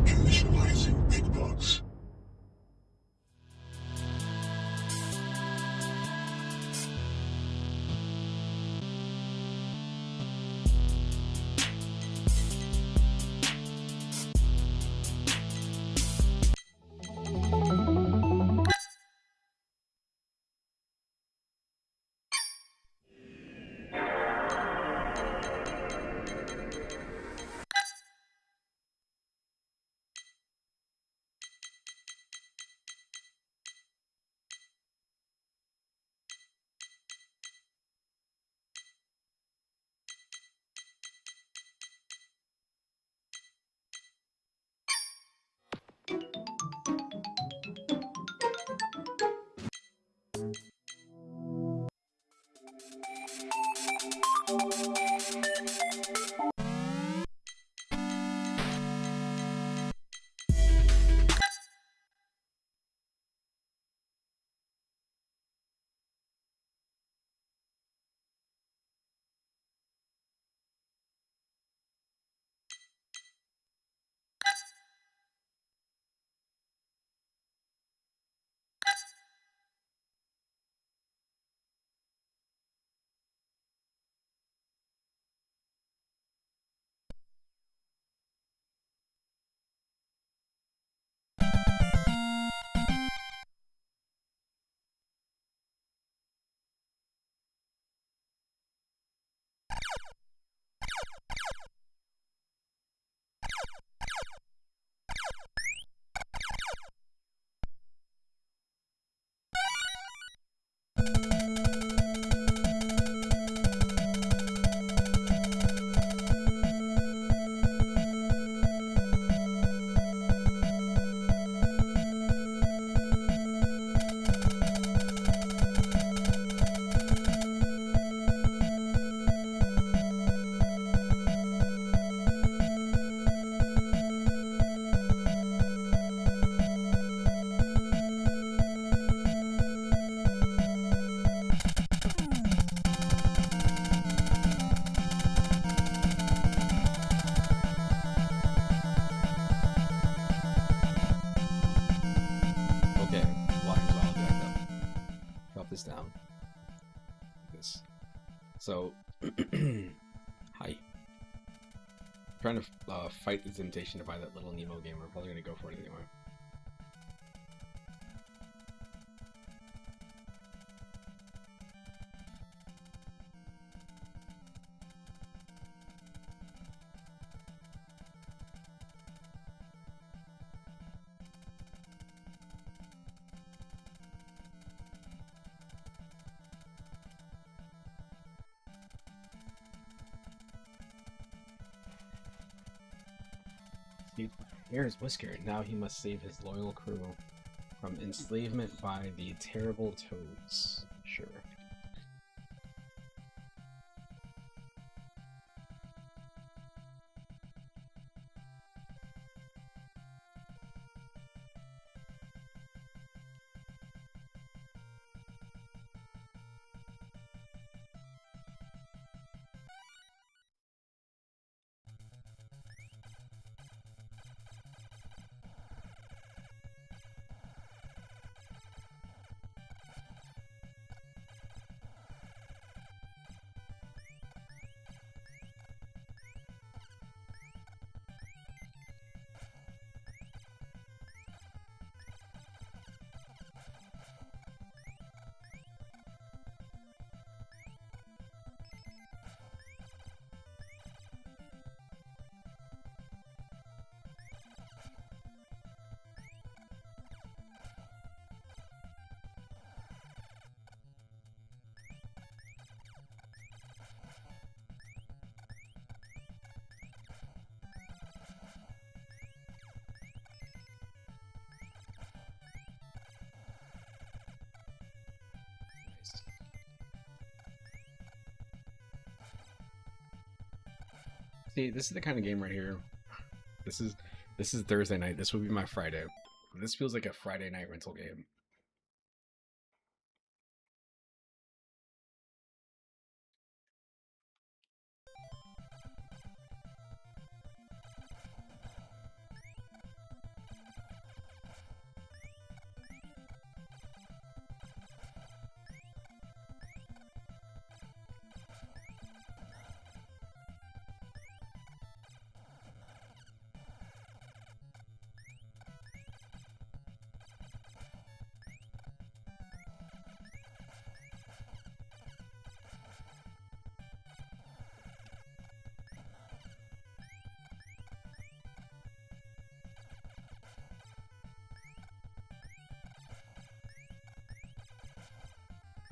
Initializing big bugs. Down this. So hi, trying to fight the temptation to buy that little Nemo game. We're probably gonna go for it anyway. Here's Whisker. Now he must save his loyal crew from enslavement by the terrible toads. Sure. See, this is the kind of game right here. This is Thursday night. This will be my Friday. This feels like a Friday night rental game.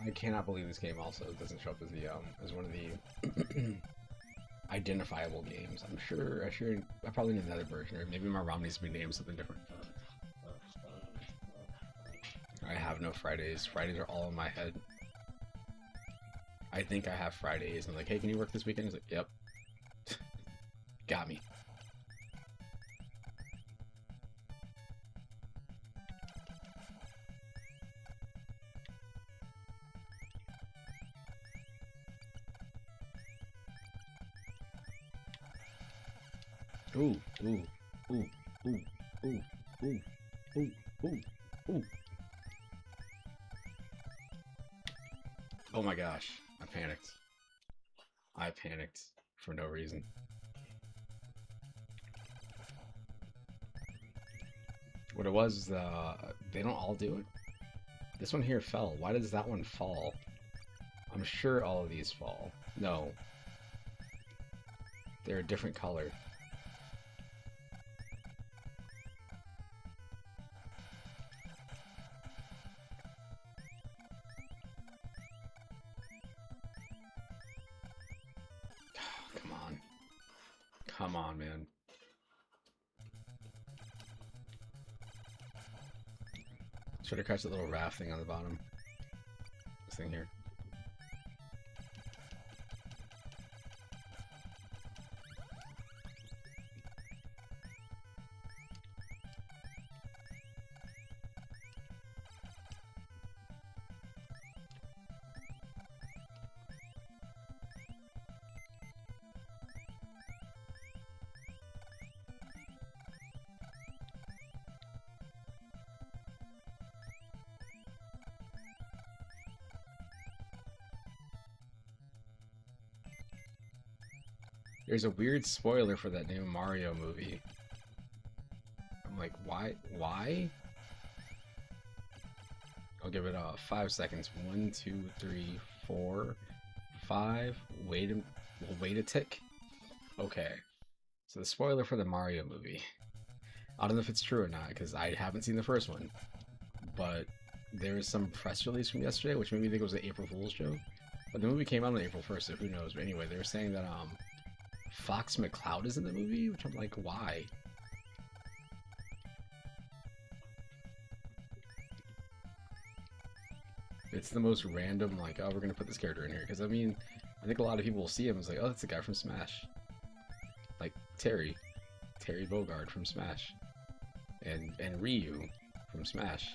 I cannot believe this game also doesn't show up as the as one of the identifiable games. I probably need another version, or maybe my ROM needs to be named something different. I have no Fridays. Fridays are all in my head. I think I have Fridays. I'm like, hey, can you work this weekend? He's like, yep. Got me. Ooh, ooh, ooh, ooh, ooh, ooh, ooh, ooh, ooh. Oh my gosh, I panicked. I panicked for no reason. What it was, they don't all do it. This one here fell. Why does that one fall? I'm sure all of these fall. No. They're a different color. Come on. Come on, man. Should have catch that little raft thing on the bottom. This thing here. There's a weird spoiler for that new Mario movie. I'm like, why? Why? I'll give it 5 seconds. 1, 2, 3, 4, 5. We'll wait a tick. Okay. So the spoiler for the Mario movie. I don't know if it's true or not, because I haven't seen the first one. But there is some press release from yesterday, which made me think it was an April Fool's joke. But the movie came out on April 1st, so who knows. But anyway, they were saying that Fox McCloud is in the movie, which I'm like, why? It's the most random, like, oh, we're gonna put this character in here. Because, I mean, I think a lot of people will see him and it's like, oh, that's the guy from Smash. Like, Terry Bogard from Smash. And Ryu from Smash.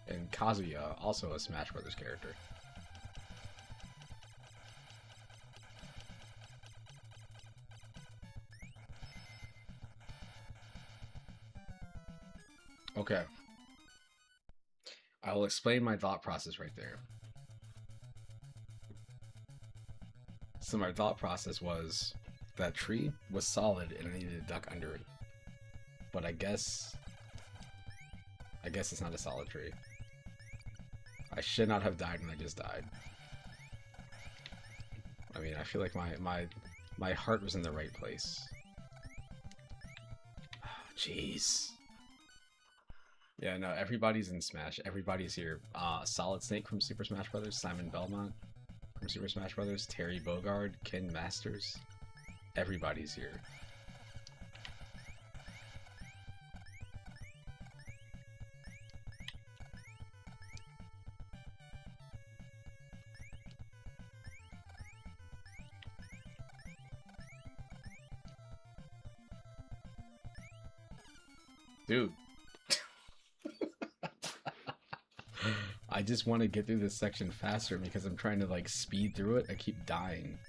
And Kazuya, also a Smash Brothers character. Okay. I will explain my thought process right there. So my thought process was that tree was solid and I needed to duck under it. But I guess it's not a solid tree. I should not have died when I just died. I mean, I feel like my heart was in the right place. Jeez. Yeah, no, everybody's in Smash. Everybody's here. Solid Snake from Super Smash Bros. Simon Belmont from Super Smash Bros. Terry Bogard, Ken Masters. Everybody's here. Dude. I just want to get through this section faster because I'm trying to like speed through it. I keep dying.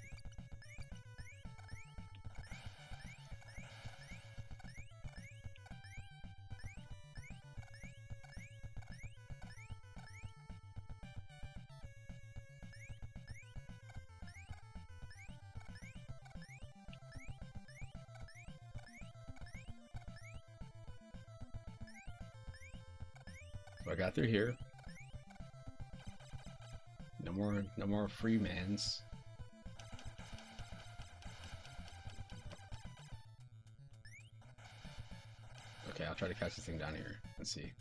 So I got through here. No more free mans. Okay, I'll try to catch this thing down here. Let's see.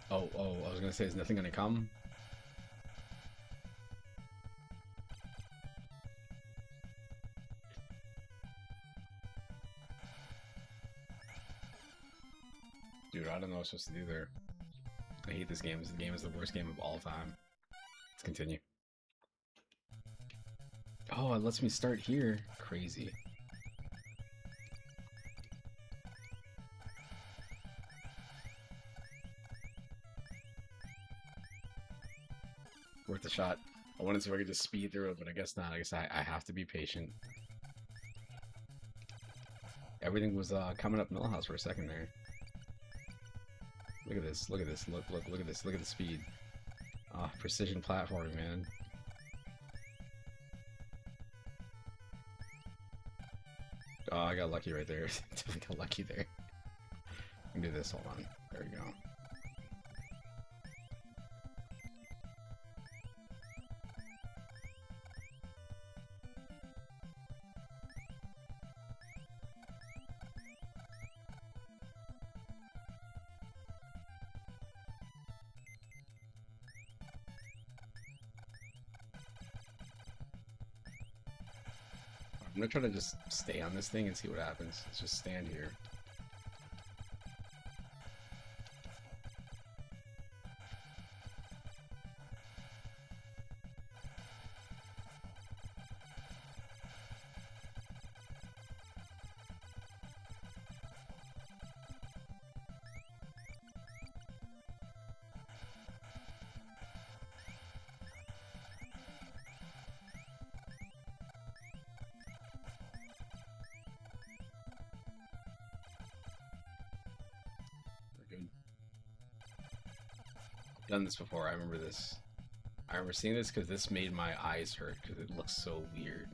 Oh, I was gonna say, is nothing gonna come? Dude, I don't know what I'm supposed to do there. I hate this game. This game is the worst game of all time. Let's continue. Oh, it lets me start here. Crazy. Worth a shot. I wanted to see if I could just speed through it, but I guess not. I guess I have to be patient. Everything was coming up Millhouse for a second there. Look at this. Look at this. Look at this. Look at the speed. Precision platforming, man. Oh, I got lucky right there. Definitely got lucky there. I can do this. Hold on. There we go. I'm gonna try to just stay on this thing and see what happens. Let's just stand here. Done this before. I remember this. I remember seeing this because this made my eyes hurt because it looks so weird.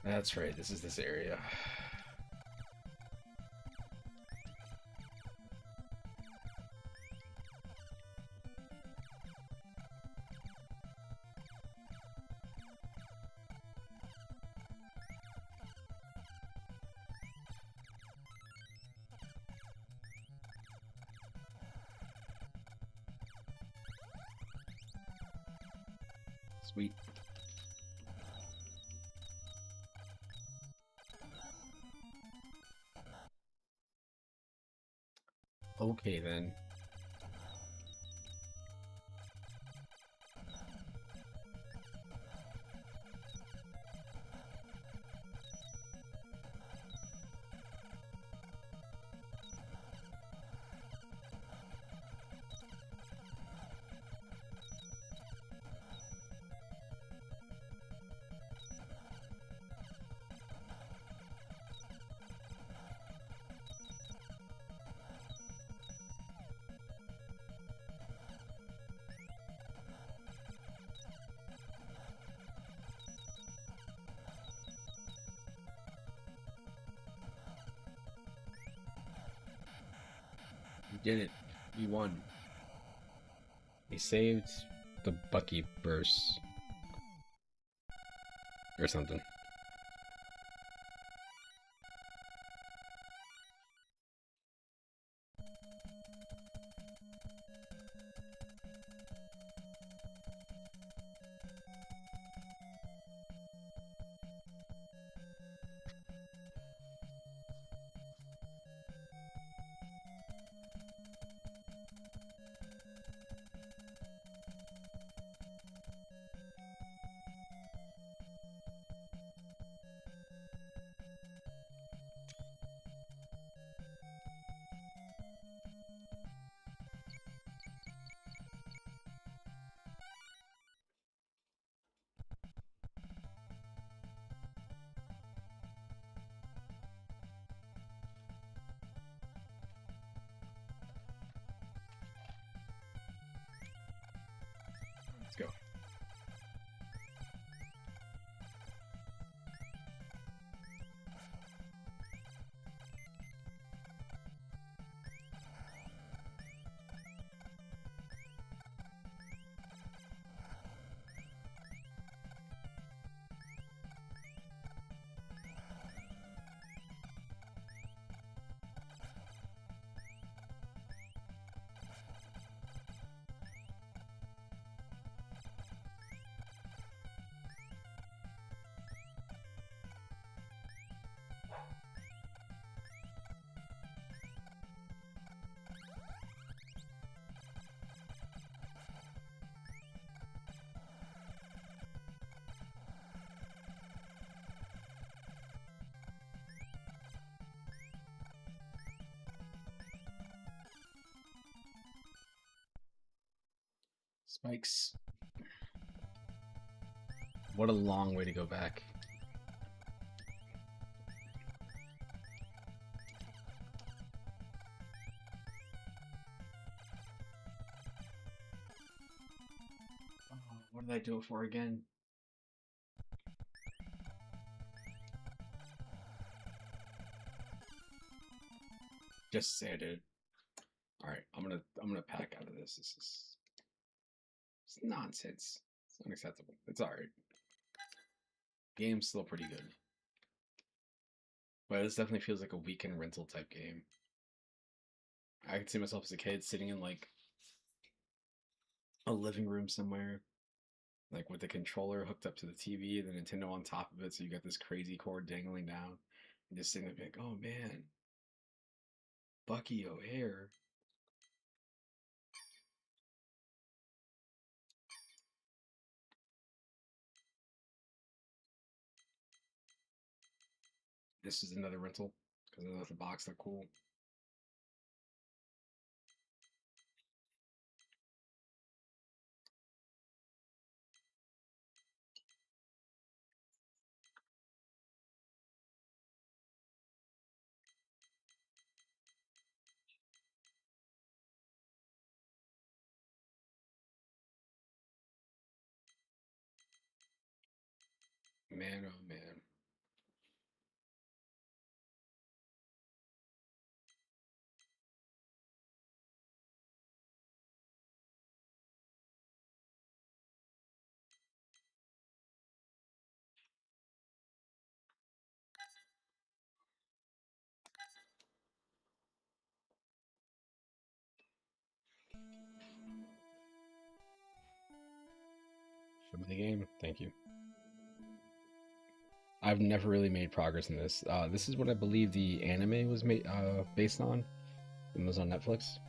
That's right. This is this area. Sweet. Okay then. We did it. We won. We saved the Bucky burst. Or something. Spikes. What a long way to go back. Oh, what did I do it for again? Just say I did. Alright, I'm gonna pack out of this. It's nonsense. It's unacceptable. It's alright. Game's still pretty good. But this definitely feels like a weekend rental type game. I could see myself as a kid sitting in like a living room somewhere, like with the controller hooked up to the TV, the Nintendo on top of it, so you got this crazy cord dangling down, and just sitting there like, oh man, Bucky O'Hare. This is another rental because I left the box look cool. Man, oh man. Show me the game. Thank you. I've never really made progress in this. This is what I believe the anime was made based on. It was on Netflix.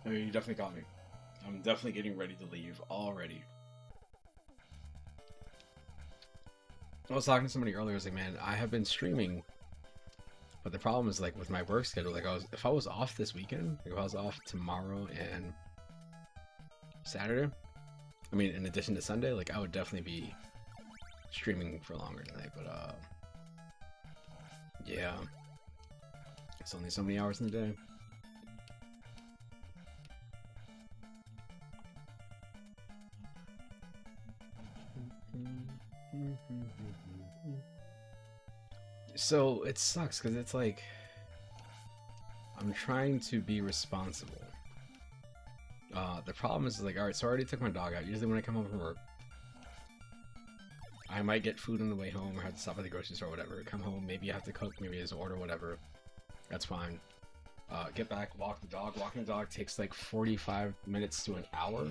I mean, you definitely got me. I'm definitely getting ready to leave already. I was talking to somebody earlier. I was like, man, I have been streaming, but the problem is like with my work schedule. Like, if I was off this weekend, like if I was off tomorrow and Saturday, I mean, in addition to Sunday, like I would definitely be streaming for longer tonight. But yeah, it's only so many hours in the day. So it sucks because it's like I'm trying to be responsible. The problem is like, all right, so I already took my dog out. Usually when I come home from work, I might get food on the way home or have to stop at the grocery store or whatever. Come home, maybe I have to cook, maybe I just order whatever. That's fine. Get back, walk the dog. Walking the dog takes like 45 minutes to an hour.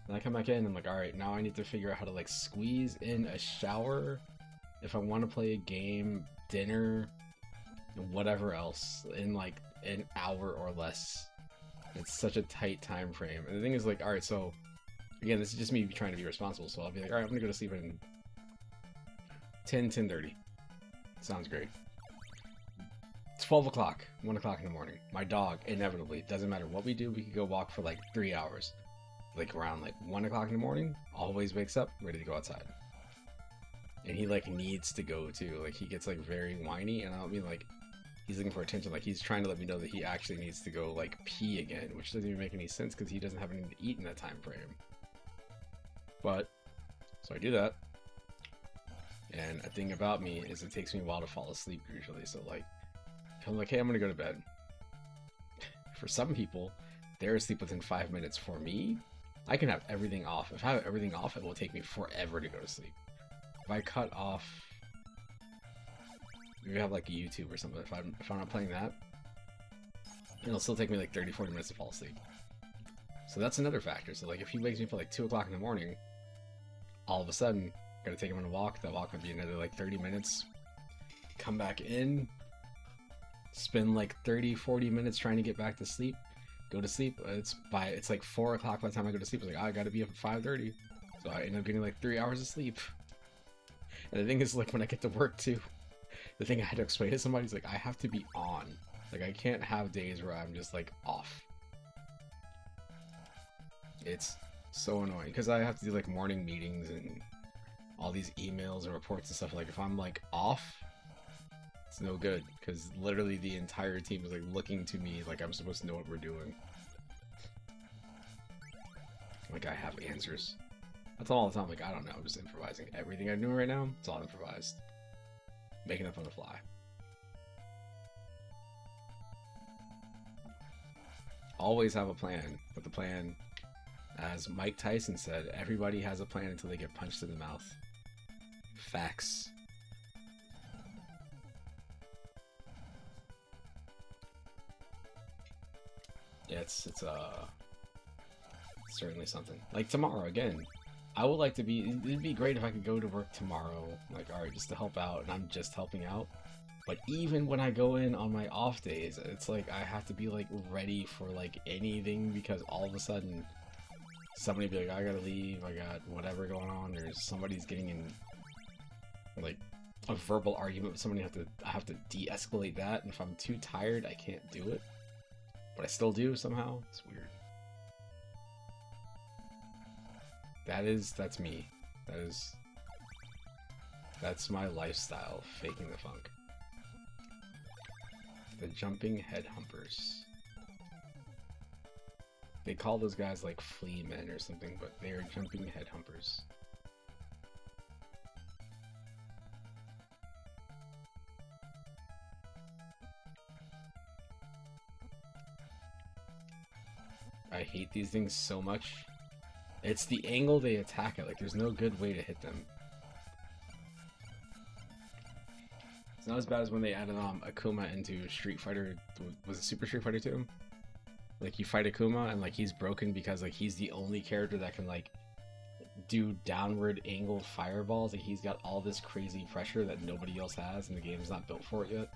Then I come back in and I'm like, all right, now I need to figure out how to like squeeze in a shower if I want to play a game, dinner, and whatever else in like an hour or less. It's such a tight time frame. And the thing is like, all right, so again, this is just me trying to be responsible. So I'll be like, all right, I'm gonna go to sleep in 10:30. Sounds great. 12 o'clock, 1 o'clock in the morning. My dog, inevitably, doesn't matter what we do, we could go walk for like 3 hours. Like around like 1 o'clock in the morning, always wakes up, ready to go outside. And he like needs to go too. Like he gets like very whiny, and I don't mean like he's looking for attention. Like he's trying to let me know that he actually needs to go like pee again, which doesn't even make any sense because he doesn't have anything to eat in that time frame. But so I do that. And a thing about me is it takes me a while to fall asleep usually. So like, if I'm like, hey, I'm gonna go to bed. For some people, they're asleep within 5 minutes. For me, I can have everything off. If I have everything off, it will take me forever to go to sleep. If I cut off Maybe have like a YouTube or something. If I'm not playing that, it'll still take me like 30-40 minutes to fall asleep. So that's another factor. So like if he wakes me up at like 2 o'clock in the morning, all of a sudden, gotta take him on a walk. That walk would be another like 30 minutes. Come back in, spend like 30-40 minutes trying to get back to sleep. Go to sleep. It's like 4 o'clock by the time I go to sleep. I was like, I gotta be up at 5:30. So I end up getting like 3 hours of sleep. And the thing is, like, when I get to work too, the thing I had to explain to somebody is like, I have to be on. Like, I can't have days where I'm just like off. It's so annoying because I have to do like morning meetings and all these emails and reports and stuff. Like, if I'm like off, it's no good because literally the entire team is like looking to me like I'm supposed to know what we're doing. Like, I have answers. I tell all the time, like, I don't know, I'm just improvising. Everything I'm doing right now, it's all improvised. Making up on the fly. Always have a plan, but the plan, as Mike Tyson said, everybody has a plan until they get punched in the mouth. Facts. Yeah, it's certainly something. Like tomorrow, again, I would like to be, it'd be great if I could go to work tomorrow, like, alright, just to help out, and I'm just helping out. But even when I go in on my off days, it's like I have to be like ready for like anything because all of a sudden somebody be like, I gotta leave, I got whatever going on, or somebody's getting in like a verbal argument with somebody, I have to de-escalate that, and if I'm too tired, I can't do it. But I still do somehow. It's weird. That's me. That's my lifestyle, faking the funk. The jumping head humpers. They call those guys like flea men or something, but they are jumping head humpers. I hate these things so much. It's the angle they attack at. Like, there's no good way to hit them. It's not as bad as when they added Akuma into Street Fighter. Was it Super Street Fighter 2? Like, you fight Akuma and like he's broken because like he's the only character that can like do downward angled fireballs. Like, he's got all this crazy pressure that nobody else has, and the game's not built for it yet.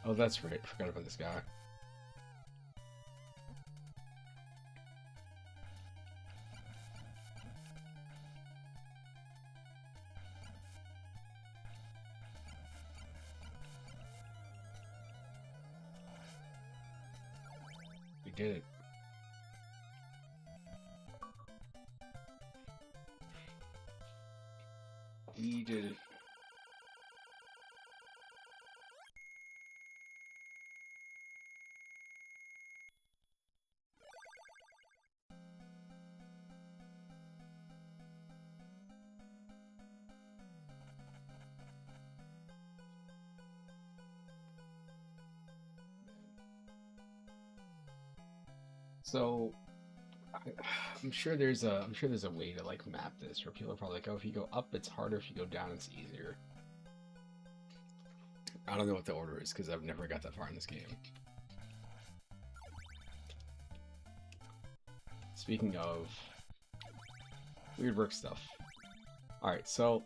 Oh, that's right. Forgot about this guy. We did it. We did it. So, I'm sure there's a way to like map this where people are probably like, oh, if you go up, it's harder. If you go down, it's easier. I don't know what the order is because I've never got that far in this game. Speaking of weird work stuff. Alright, so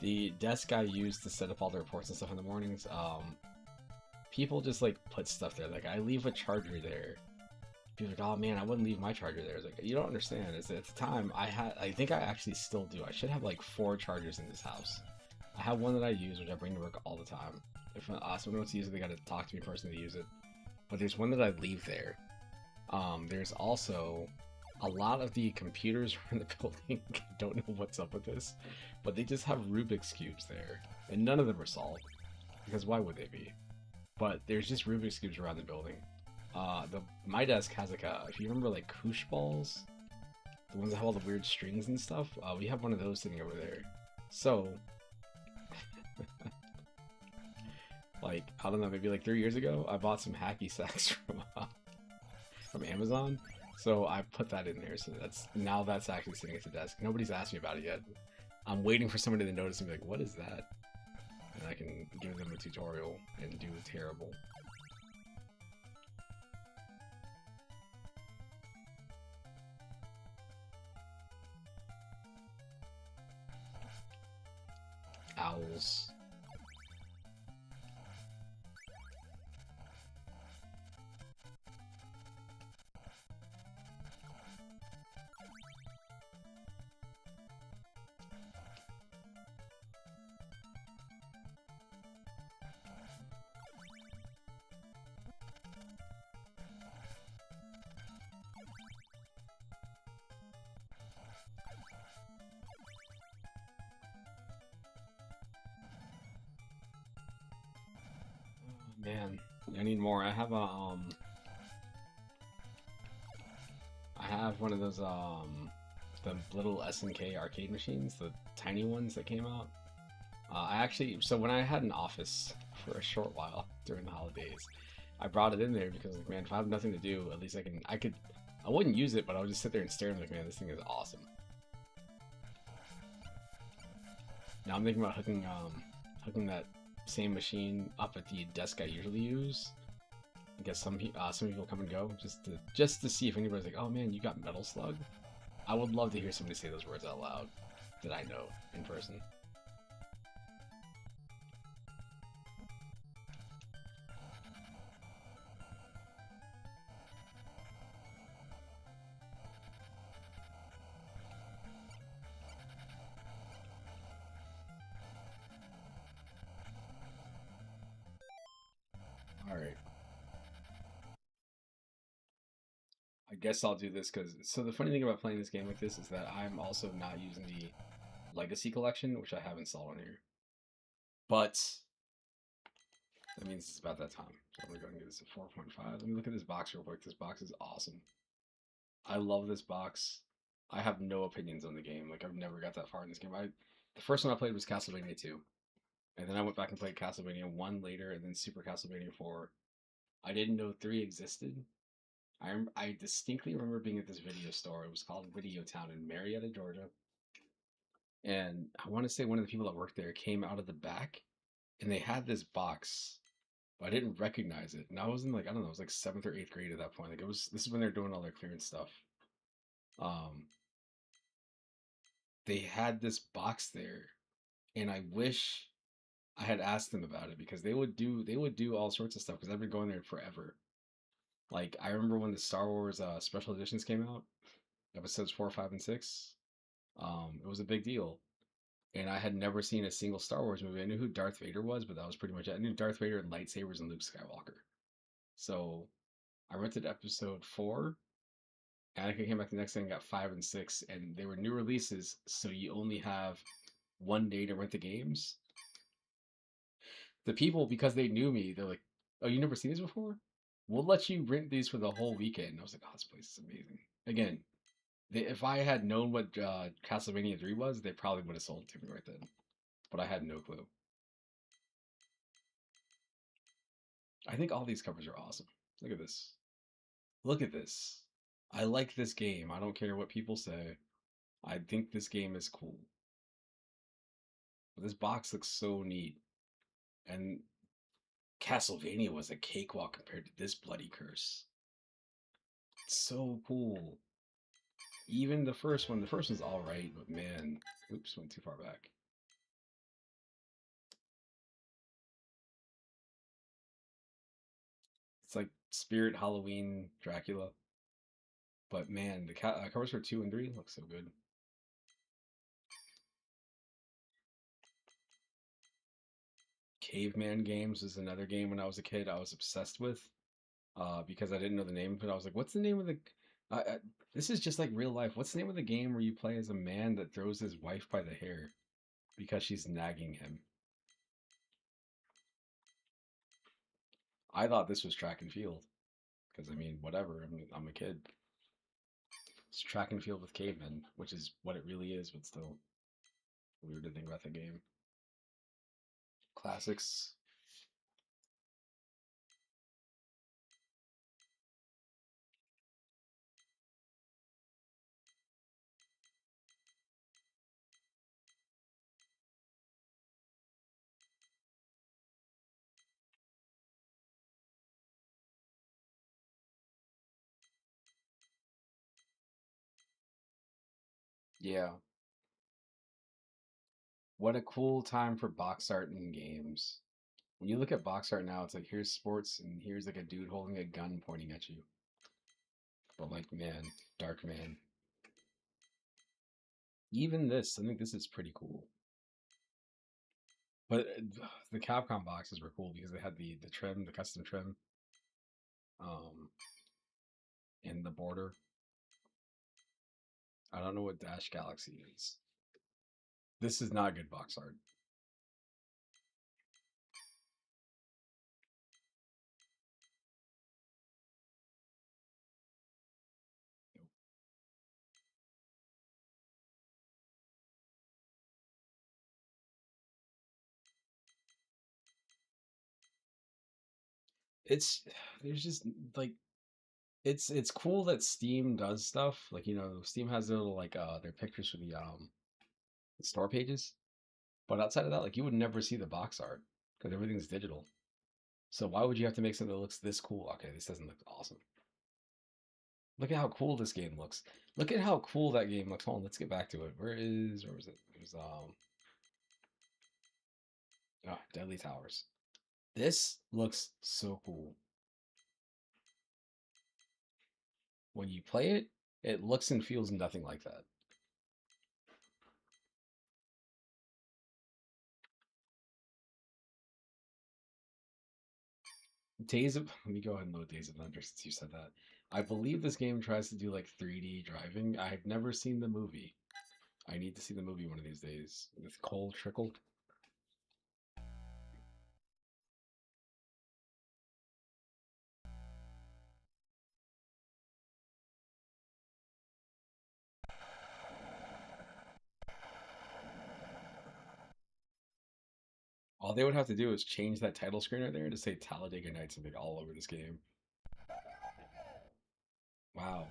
the desk I use to set up all the reports and stuff in the mornings, people just like put stuff there. Like, I leave a charger there. People are like, oh man, I wouldn't leave my charger there. It's like, you don't understand. Is at the time I think I actually still do. I should have like 4 chargers in this house. I have one that I use, which I bring to work all the time. If someone wants to use it, they gotta talk to me personally to use it. But there's one that I leave there. There's also a lot of the computers in the building. I don't know what's up with this, but they just have Rubik's Cubes there, and none of them are solved, because why would they be? But there's just Rubik's Cubes around the building. My desk has like a, if you remember like koosh balls, the ones that have all the weird strings and stuff. We have one of those sitting over there. So, like, I don't know, maybe like 3 years ago, I bought some hacky sacks from Amazon. So I put that in there. So that's actually sitting at the desk. Nobody's asked me about it yet. I'm waiting for somebody to notice and be like, "What is that?" And I can give them a tutorial and do terrible. Owls. Man, I need more. I have one of those the little SNK arcade machines, the tiny ones that came out. So when I had an office for a short while during the holidays, I brought it in there because like, man, if I have nothing to do, at least I wouldn't use it, but I would just sit there and stare and like, man, this thing is awesome. Now I'm thinking about hooking that same machine up at the desk I usually use. I guess some people come and go just to see if anybody's like, oh man, you got Metal Slug. I would love to hear somebody say those words out loud that I know in person. All right. I guess I'll do this because so the funny thing about playing this game like this is that I'm also not using the Legacy Collection, which I have installed on here. But that means it's about that time. So I'm gonna go and get this at 4.5. Let me look at this box real quick. This box is awesome. I love this box. I have no opinions on the game. Like I've never got that far in this game. The first one I played was Castlevania 2. And then I went back and played Castlevania 1 later and then Super Castlevania 4. I didn't know 3 existed. I distinctly remember being at this video store. It was called Video Town in Marietta, Georgia. And I want to say one of the people that worked there came out of the back and they had this box, but I didn't recognize it. And I was in like, I don't know, it was like 7th or 8th grade at that point. Like this is when they're doing all their clearance stuff. Um, they had this box there and I wish I had asked them about it because they would do all sorts of stuff because I've been going there forever. Like I remember when the Star Wars special editions came out, episodes 4, 5, and 6. It was a big deal, and I had never seen a single Star Wars movie. I knew who Darth Vader was, but that was pretty much it. I knew Darth Vader and lightsabers and Luke Skywalker. So I rented episode 4. Anakin came back the next day and got 5 and 6, and they were new releases, so you only have one day to rent the games. The people, because they knew me, they're like, "Oh, you never seen these before? We'll let you rent these for the whole weekend." And I was like, "Oh, this place is amazing." Again, if I had known what Castlevania 3 was, they probably would have sold it to me right then. But I had no clue. I think all these covers are awesome. Look at this. Look at this. I like this game. I don't care what people say. I think this game is cool. But this box looks so neat. And Castlevania was a cakewalk compared to this bloody curse. It's so cool. Even the first one's alright, but man, oops, went too far back. It's like Spirit, Halloween, Dracula. But man, the covers for 2 and 3 look so good. Caveman Games is another game when I was a kid I was obsessed with because I didn't know the name of it. I was like, what's the name of the. This is just like real life. What's the name of the game where you play as a man that throws his wife by the hair because she's nagging him? I thought this was track and field Because I mean, whatever. I'm a kid. It's track and field with cavemen, which is what it really is, but still weird to think about the game. Classics. Yeah. What a cool time for box art in games. When you look at box art now, it's like here's sports and here's like a dude holding a gun pointing at you. But like, man, Dark Man. Even this, I think this is pretty cool. But the Capcom boxes were cool because they had the trim, the custom trim, um, in the border. I don't know what Dash Galaxy is. This is not good box art. It's there's just like it's cool that Steam does stuff. Like, Steam has their little like their pictures for the store pages. But outside of that, like you would never see the box art because everything's digital. So why would you have to make something that looks this cool? Okay, this doesn't look awesome. Look at how cool this game looks. Look at how cool that game looks. Hold on, let's get back to it. Where was it? It was Deadly Towers. This looks so cool. When you play it, it looks and feels nothing like that. Let me go ahead and load Days of Thunder since you said that. I believe this game tries to do like 3D driving. I've never seen the movie. I need to see the movie one of these days. With Cole Trickle. All they would have to do is change that title screen right there to say Talladega Nights and be all over this game. Wow.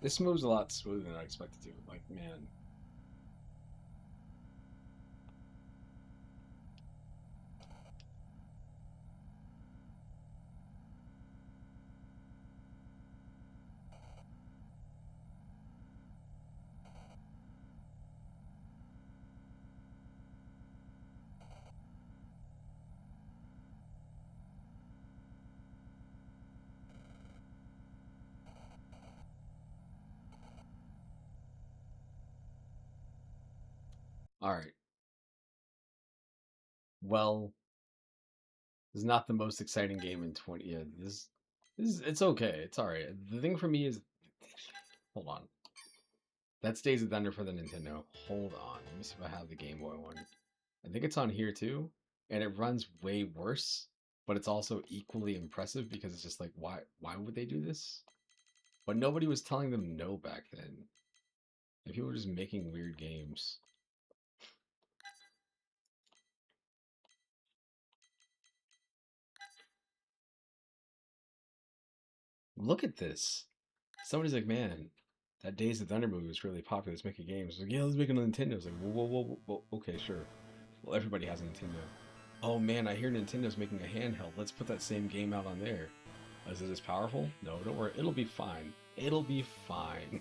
This moves a lot smoother than I expected to. Like, man. All right. Well, this is not the most exciting game in 20. Yeah, it's okay. It's all right. The thing for me is, hold on. That's Days of Thunder for the Nintendo. Hold on. Let me see if I have the Game Boy one. I think it's on here too, and it runs way worse, but it's also equally impressive because it's just like why would they do this? But nobody was telling them no back then. Like people were just making weird games. Look at this. Somebody's like, man, that Days of Thunder movie was really popular. Let's make a game. It's like, yeah, let's make it on Nintendo. It's like, whoa, whoa, whoa, whoa, okay, sure. Well, everybody has a Nintendo. Oh man, I hear Nintendo's making a handheld. Let's put that same game out on there. Is it as powerful? No, don't worry. It'll be fine. It'll be fine.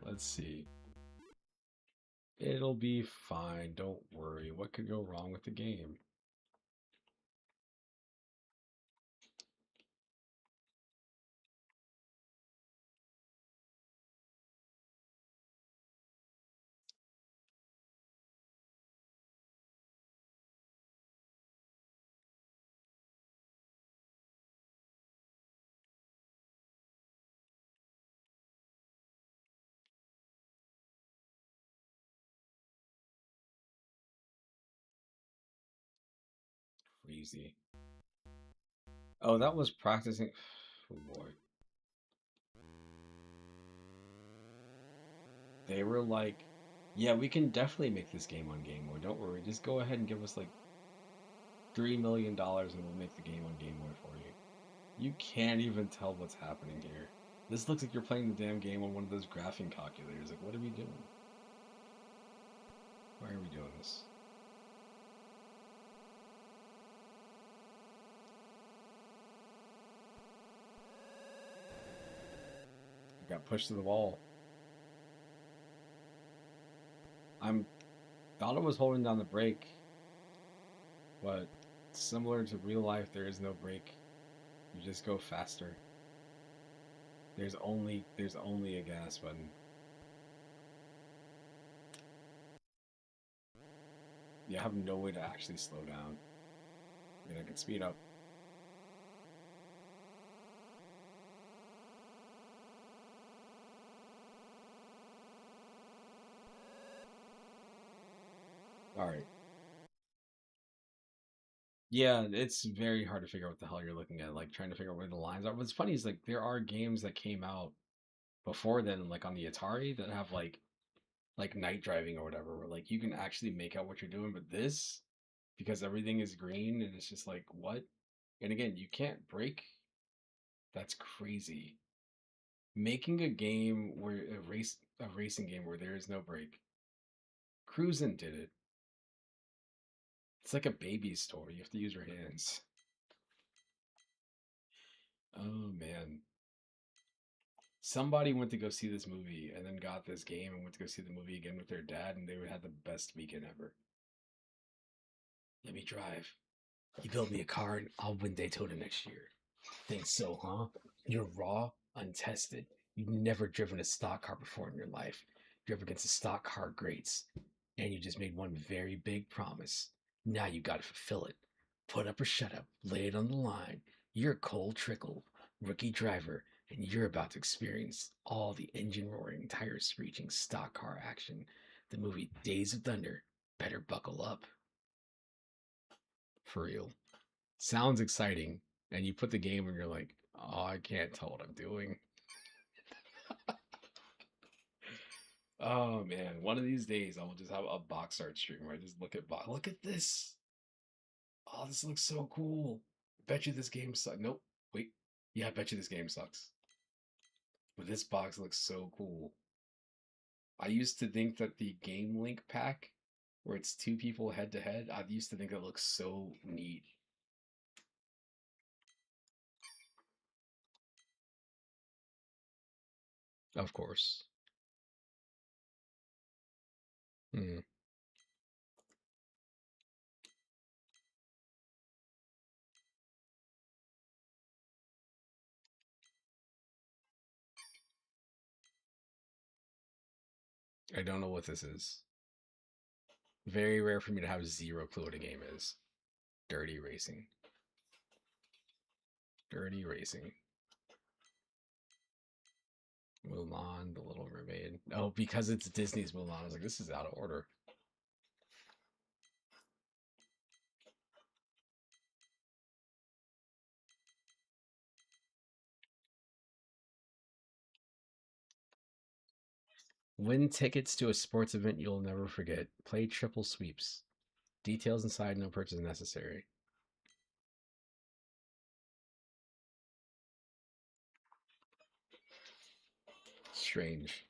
Let's see. It'll be fine. Don't worry. What could go wrong with the game? crazy. Oh, that was practicing. Oh boy. They were like, yeah, we can definitely make this game on Game Boy. Don't worry. Just go ahead and give us like $3 million and we'll make the game on Game Boy for you. You can't even tell what's happening here. This looks like you're playing the damn game on one of those graphing calculators. Like, what are we doing? Why are we doing this? Got pushed to the wall. I'm thought I was holding down the brake, but similar to real life, there is no brake. You just go faster. There's only a gas button. You have no way to actually slow down. I mean, I can speed up. All right. Yeah, it's very hard to figure out what the hell you're looking at. Like trying to figure out where the lines are. What's funny is like there are games that came out before then, like on the Atari, that have like night driving or whatever, where like you can actually make out what you're doing. But this, because everything is green and it's just like what? And again, you can't break. That's crazy. Making a game where a racing game where there is no break. Cruisin' did it. It's like a baby store. You have to use your hands. Oh man. Somebody went to go see this movie and then got this game and went to go see the movie again with their dad, and they would have the best weekend ever. Let me drive. You build me a car and I'll win Daytona next year. Think so, huh? You're raw, untested. You've never driven a stock car before in your life. You're up against the stock car greats. And you just made one very big promise. Now you gotta fulfill it. Put up or shut up. Lay it on the line. You're Cole Trickle, rookie driver, and you're about to experience all the engine roaring, tire screeching stock car action. The movie Days of Thunder. Better buckle up. For real. Sounds exciting. And you put the game and you're like, oh, I can't tell what I'm doing. Oh man, one of these days I will just have a box art stream where I just look at look at this. Oh, this looks so cool. Bet you this game sucks. Nope. Wait. Yeah, I bet you this game sucks. But this box looks so cool. I used to think that the Game Link pack, where it's two people head to head, I used to think it looks so neat. Of course. Hmm. I don't know what this is. Very rare for me to have zero clue what a game is. Dirty Racing. Dirty Racing. Mulan, The Little Mermaid. Oh, because it's Disney's Mulan. I was like, this is out of order. Win tickets to a sports event you'll never forget. Play triple sweeps. Details inside, no purchase necessary. Strange.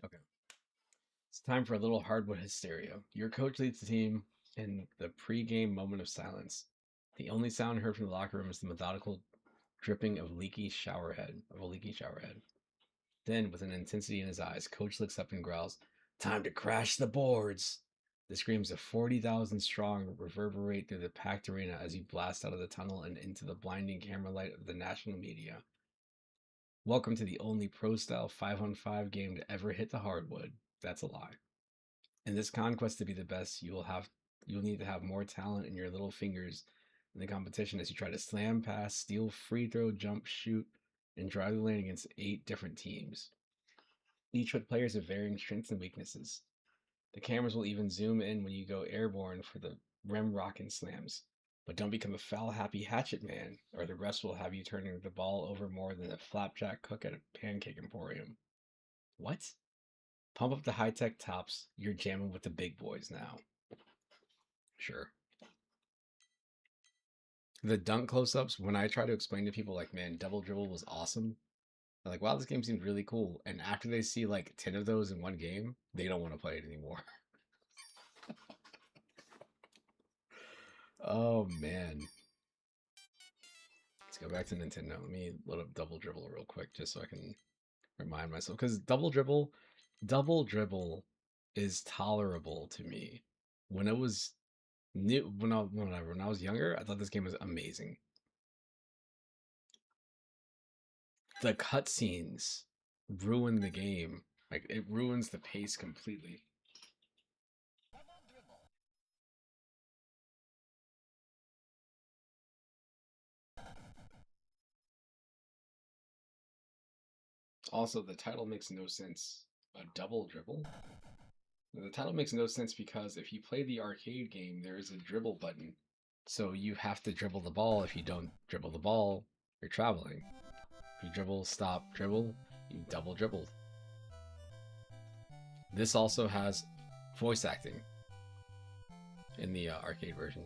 Okay. It's time for a little hardwood hysteria. Your coach leads the team in the pre-game moment of silence. The only sound heard from the locker room is the methodical dripping of a leaky shower head. Then, with an intensity in his eyes, Coach looks up and growls, "Time to crash the boards!" The screams of 40,000 strong reverberate through the packed arena as you blast out of the tunnel and into the blinding camera light of the national media. Welcome to the only pro style 5-on-5 game to ever hit the hardwood. That's a lie. In this conquest to be the best, you will have You'll need to have more talent in your little fingers in the competition as you try to slam, pass, steal, free throw, jump, shoot, and drive the lane against 8 different teams, each with players of varying strengths and weaknesses. The cameras will even zoom in when you go airborne for the rim rock and slams. But don't become a foul happy hatchet man, or the rest will have you turning the ball over more than a flapjack cook at a pancake emporium. What? Pump up the high tech tops. You're jamming with the big boys now. Sure. The dunk close ups, when I try to explain to people, like, man, double dribble was awesome. They're like, wow, this game seems really cool. And after they see like 10 of those in one game, they don't want to play it anymore. Oh, man. Let's go back to Nintendo. Let me load up double dribble real quick just so I can remind myself. Because double dribble is tolerable to me. When it was new, when I was younger, I thought this game was amazing. The cutscenes ruin the game. Like, it ruins the pace completely. Also, the title makes no sense. A double dribble? The title makes no sense because if you play the arcade game, there is a dribble button. So you have to dribble the ball. If you don't dribble the ball, you're traveling. If you dribble, stop, dribble, you double dribble. This also has voice acting in the arcade version.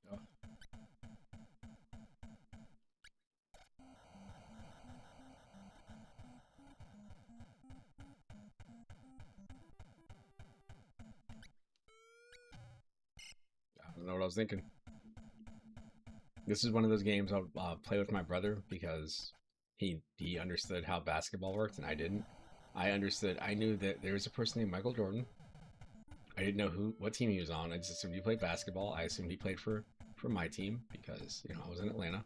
Oh, I don't know what I was thinking. This is one of those games I'll play with my brother because he understood how basketball worked and I didn't. I knew that there was a person named Michael Jordan. I didn't know what team he was on. I just assumed he played basketball. I assumed he played for my team because I was in Atlanta.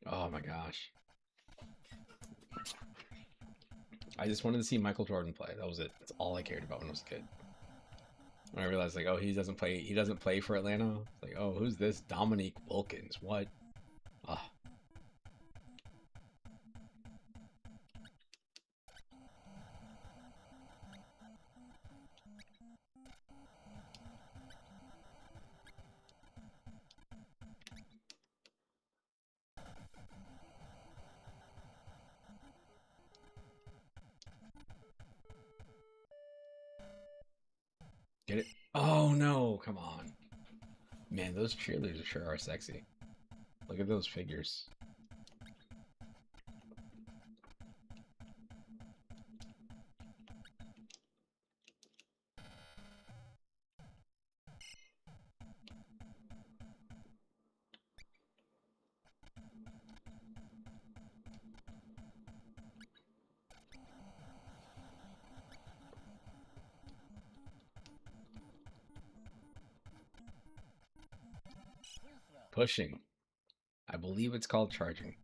Oh my gosh, I just wanted to see Michael Jordan play. That was it. That's all I cared about when I was a kid. When I realized, like, oh, he doesn't play. He doesn't play for Atlanta. Like, oh, who's this Dominique Wilkins? What? Ah, get it? Oh no! Come on, man. Those cheerleaders sure are sexy. Look at those figures. Pushing. I believe it's called charging.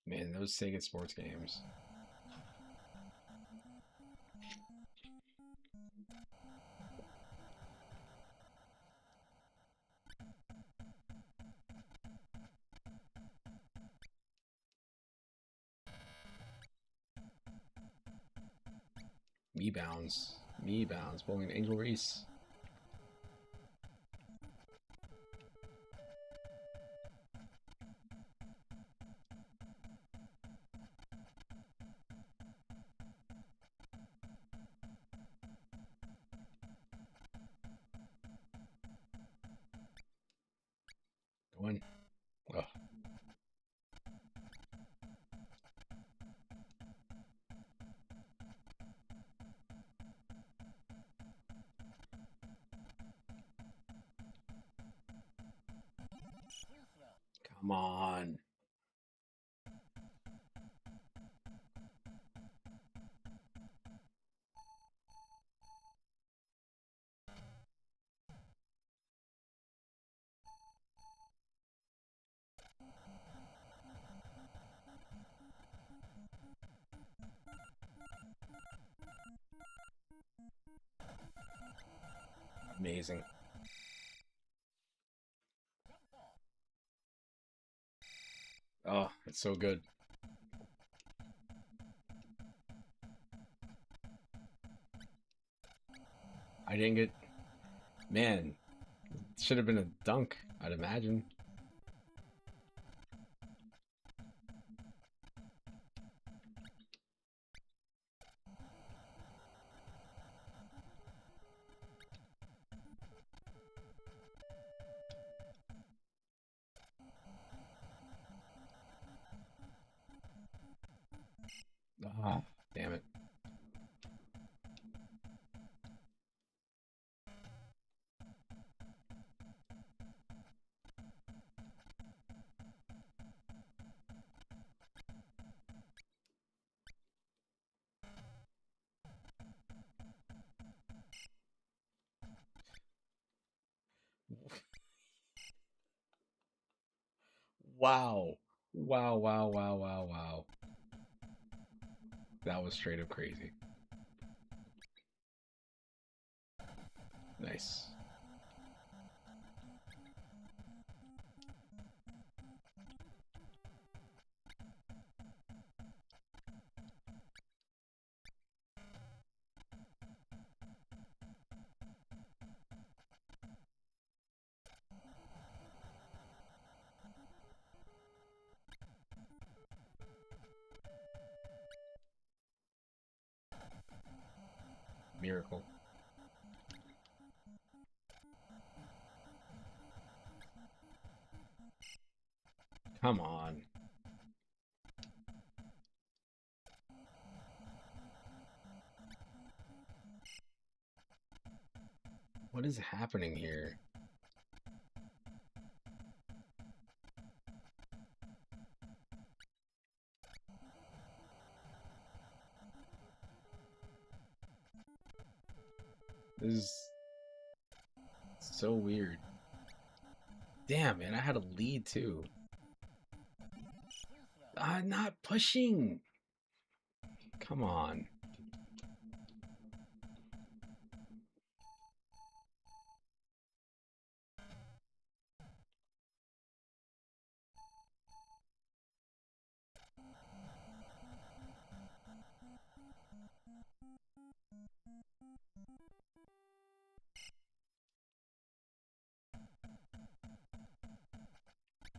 Man, those Sega sports games. Me bounds. Me bounds. Bowling Angel Reese. one. Oh, come on. Amazing. Oh, it's so good. I didn't get. Man, should have been a dunk, I'd imagine. Ah, damn it. Wow. Wow, wow, wow, wow, wow. That was straight up crazy. Nice. Miracle. Come on. What is happening here? This is so weird. Damn, man, I had a lead too. I'm not pushing. Come on.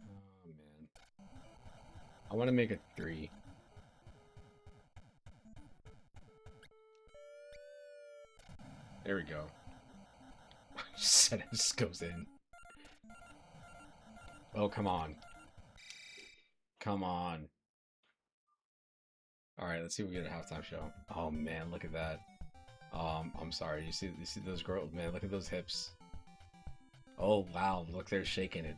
Oh, man. I want to make a 3. There we go. Said it just goes in. Oh, come on. Come on. All right, let's see if we get a halftime show. Oh man, look at that. I'm sorry. You see those girls, man. Look at those hips. Oh wow, look, they're shaking it.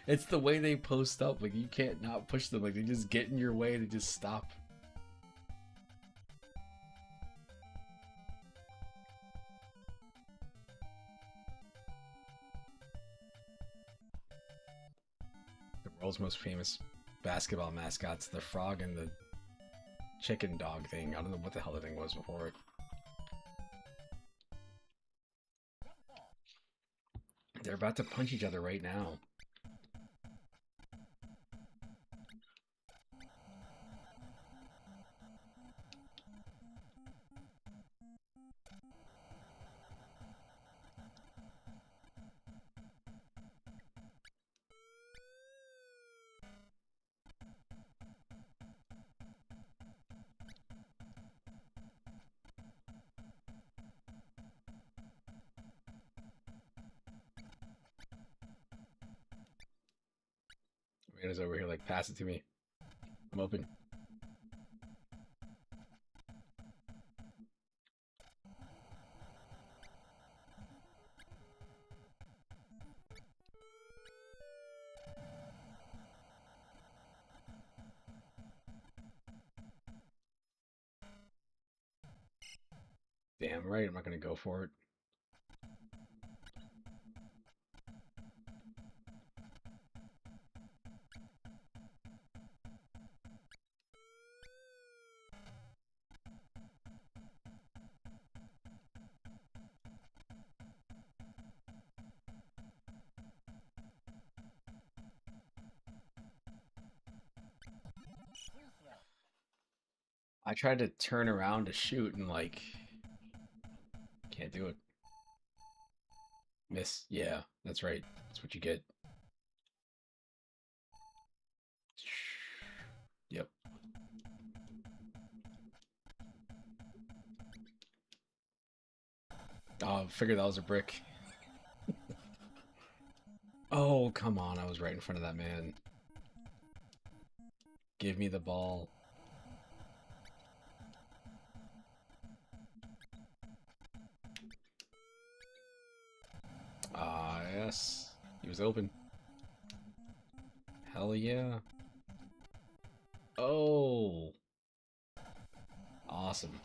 It's the way they post up. Like you can't not push them. Like they just get in your way to just stop. The world's most famous basketball mascots, the frog and the chicken dog thing. I don't know what the hell the thing was before it. They're about to punch each other right now. is over here, like, pass it to me. I'm open. Damn right, I'm not gonna go for it. I tried to turn around to shoot and, like, can't do it. Miss. Yeah, that's right. That's what you get. Yep. Oh, I figured that was a brick. Oh, come on. I was right in front of that man. Give me the ball. Ah, yes. He was open. Hell yeah. Oh. Awesome.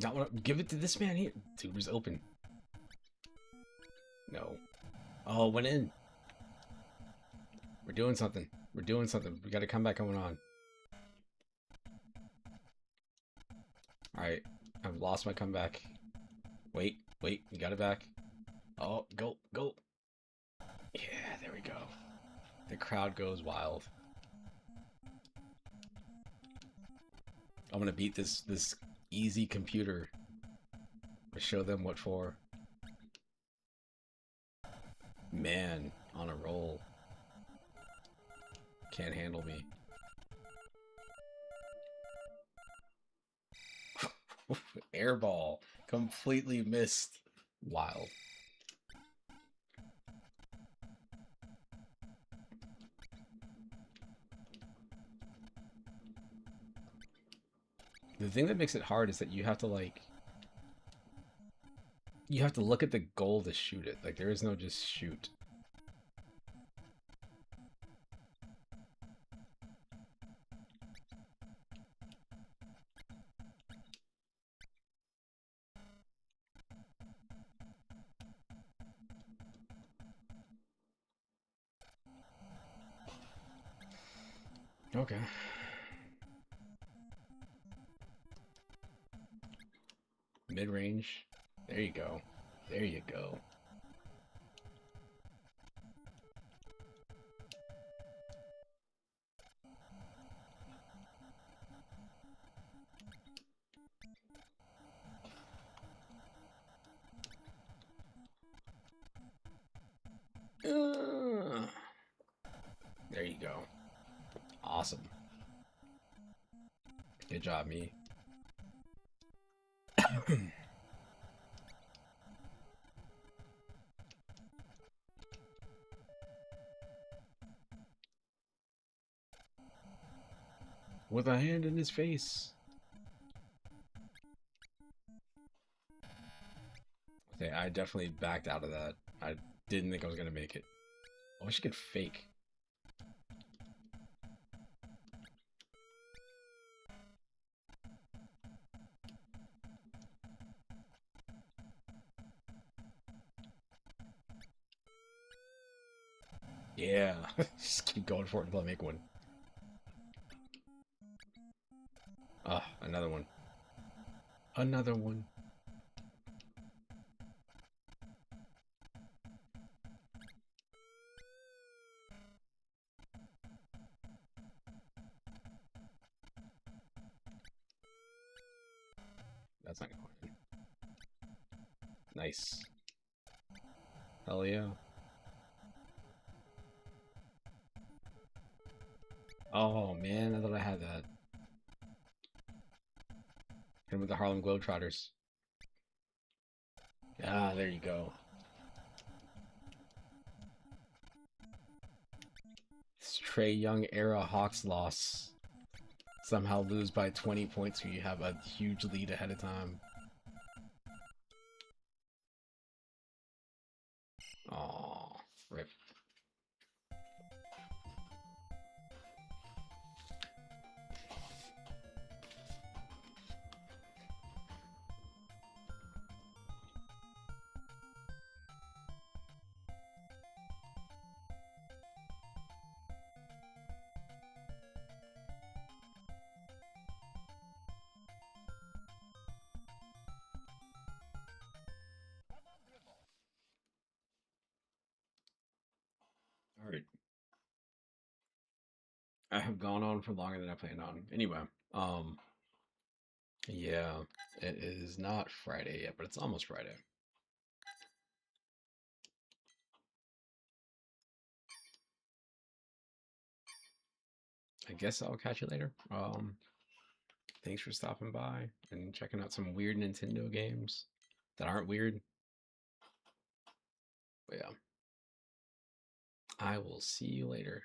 Not what, give it to this man here. Dude was open. No. Oh, went in. We're doing something. We're doing something. We got to come back going on. Alright. I've lost my comeback. Wait. We got it back. Oh, go. Yeah, there we go. The crowd goes wild. I'm gonna beat this easy computer. To show them what for. Man, on a roll. Can't handle me. Airball. Completely missed. Wild. The thing that makes it hard is that you have to, like, you have to look at the goal to shoot it. Like, there is no just shoot. Okay. Mid-range. There you go. There you go. There you go. Awesome. Good job, me. With a hand in his face. Okay, I definitely backed out of that. I didn't think I was gonna make it. I wish I could fake. Yeah, just keep going for it until I make one. Ah, another one. Another one. That's not gonna win. Nice. Hell yeah. Oh man, I thought I had that. Hit him with the Harlem Globetrotters. Ah, there you go. It's Trey Young era Hawks loss. Somehow lose by 20 points when you have a huge lead ahead of time. Oh, rip. All right. I have gone on for longer than I planned on. Anyway, um, yeah, it is not Friday yet, but it's almost Friday. I guess I'll catch you later. Thanks for stopping by and checking out some weird Nintendo games that aren't weird. But yeah, I will see you later.